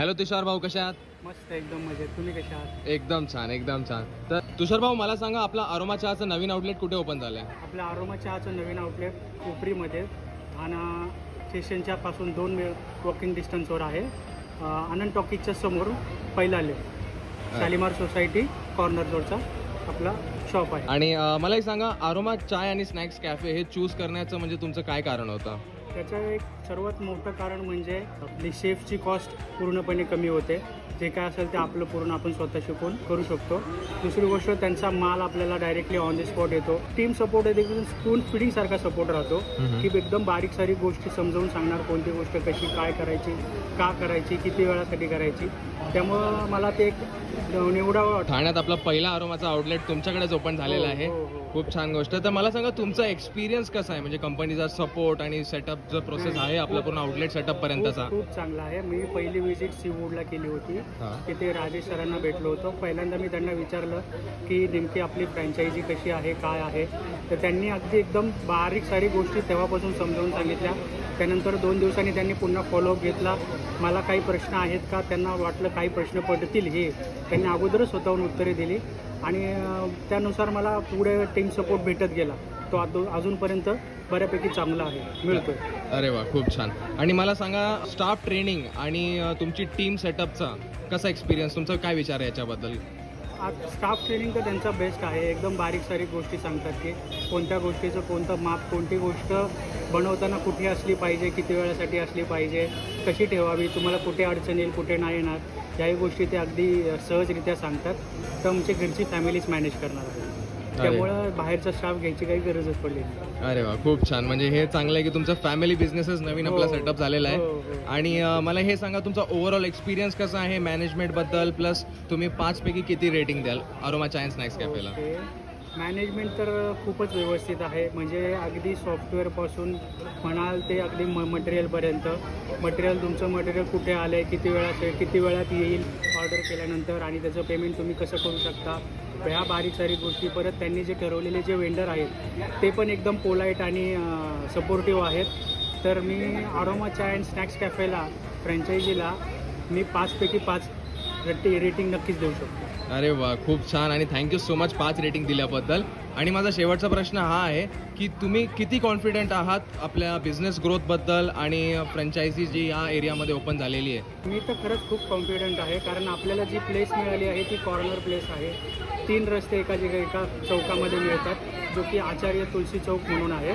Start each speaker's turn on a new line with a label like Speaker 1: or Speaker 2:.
Speaker 1: Hello तुषार भाऊ, कसे आहात?
Speaker 2: मस्त, एकदम मजेत. तुम्ही कशा आहात?
Speaker 1: एकदम छान, एकदम छान. तर तुषार भाऊ, मला सांगा, आपला अरोमा चहाचं नवीन आउटलेट कुठे ओपन झालंय?
Speaker 2: आपल्या अरोमा चहाचं नवीन आउटलेट कोपरीमध्ये आणि स्टेशनच्या पासून 2 वॉकिंग डिस्टन्सवर आहे. आनंद टॉकीजच्या समोर पहिला लेफ्ट, शालिमार सोसायटी कॉर्नर रोडचा आपला शॉप आहे.
Speaker 1: आणि मला एक सांगा, अरोमा चाय आणि स्नॅक्स कॅफे हे चूज करण्याचं म्हणजे तुमचं काय कारण होतं?
Speaker 2: त्याचं एक सर्वात मोठं कारण म्हणजे आपली शेफची कॉस्ट पूर्णपणे कमी होते. जे काय असेल ते आपलं पूर्ण आपण स्वतः शिकून करू शकतो. दुसरी गोष्ट, त्यांचा माल आपल्याला डायरेक्टली ऑन द स्पॉट येतो. टीम सपोर्ट आहे, देखील स्पून फिडिंग सारखा सपोर्ट राहतो की एकदम बारीक सारीक गोष्टी समजावून सांगणार, कोणती गोष्ट कशी काय करायची, का करायची, किती वेळासाठी करायची. त्यामुळं मला ते एक निवडावं.
Speaker 1: ठाण्यात आपला पहिला अरोमाचा आउटलेट तुमच्याकडेच ओपन झालेला आहे. खूप छान गोष्ट. तर मला सांगा, तुमचा एक्सपिरियन्स कसा आहे, म्हणजे कंपनीचा सपोर्ट आणि सेटअप जो प्रोसेस आहे आपला पूर्ण आउटलेट सेटअप पर्यंतचा?
Speaker 2: खूप चांगला आहे. मी पहिली विजिट सीवूडला केली होती. तिथे राजेश सरांना भेटलो होतो. पहिल्यांदा मी त्यांना विचारलं की नेमकी आपली फ्रँचायझी कशी आहे, काय आहे. तर त्यांनी अगदी एकदम बारीक सारी गोष्टी तेव्हापासून समजावून सांगितल्या. त्यानंतर 2 दिवसांनी त्यांनी पुन्हा फॉलोअप घेतला. मला काही प्रश्न आहेत का, त्यांना वाटलं काही प्रश्न पडतील, हे त्यांनी अगोदरच स्वतःहून उत्तरे दिली आणि त्यानुसार मला पुढे टीम सपोर्ट भेटत गेला. तो अजूनपर्यंत बऱ्यापैकी चांगला आहे, मिळतोय.
Speaker 1: अरे वा, खूप छान. आणि मला सांगा, स्टाफ ट्रेनिंग आणि तुमची टीम सेटअपचा कसा एक्सपिरियन्स, तुमचा काय विचार आहे याच्याबद्दल?
Speaker 2: स्टाफ ट्रेनिंग तर त्यांचा बेस्ट आहे. एकदम बारीक सारीक गोष्टी सांगतात की कोणत्या गोष्टीचं कोणतं माप, कोणती गोष्ट बनवताना कुठे असली पाहिजे, किती वेळासाठी असली पाहिजे, कशी ठेवावी, तुम्हाला कुठे अडचण येईल, कुठे नाही येणार, याही गोष्टी ते अगदी सहजरित्या सांगतात. तर आमची घरची फॅमिलीच मॅनेज करणार आहे. त्यामुळं बाहेरचा स्टाफ घ्यायची काही गरजच पडली नाही.
Speaker 1: अरे वा, खूप छान. म्हणजे हे चांगलं आहे की तुमचा फॅमिली बिझनेसच नवीन आपला सेटअप झालेला आहे. आणि मला हे सांगा, तुमचा ओव्हरऑल एक्सपिरियन्स कसा आहे मॅनेजमेंट बद्दल, प्लस तुम्ही 5 पैकी किती रेटिंग द्याल अरोमा चाय अँड स्नॅक्स कॅफेला?
Speaker 2: मॅनेजमेंट तर खूपच व्यवस्थित आहे. म्हणजे अगदी सॉफ्टवेअरपासून म्हणाल ते अगदी मटेरियलपर्यंत. तुमचं मटेरियल कुठे आलं आहे, किती वेळात किती वेळात येईल ऑर्डर केल्यानंतर, आणि त्याचं पेमेंट तुम्ही कसं करू शकता, ह्या बारीक सारीक गोष्टी. परत त्यांनी जे ठरवलेले जे वेंडर आहेत ते पण एकदम पोलाईट आणि सपोर्टिव्ह आहेत. तर मी अरोमा चाय अँड स्नॅक्स कॅफेला, फ्रँचायझीला मी 5 पैकी 5 रेटिंग नक्कीच देऊ शकतो.
Speaker 1: अरे वा, खूप छान. आणि थँक्यू सो मच 5 रेटिंग दिल्याबद्दल. आणि माझा शेवटचा प्रश्न हा आहे की तुम्ही किती कॉन्फिडंट आहात आपल्या बिझनेस ग्रोथबद्दल आणि फ्रँचायझी जी या एरियामध्ये ओपन झालेली आहे?
Speaker 2: मी तर खरंच खूप कॉन्फिडंट आहे, कारण आपल्याला जी प्लेस मिळाली आहे ती कॉर्नर प्लेस आहे. 3 रस्ते एका चौकामध्ये मिळतात, जो की आचार्य तुलसी चौक म्हणून आहे.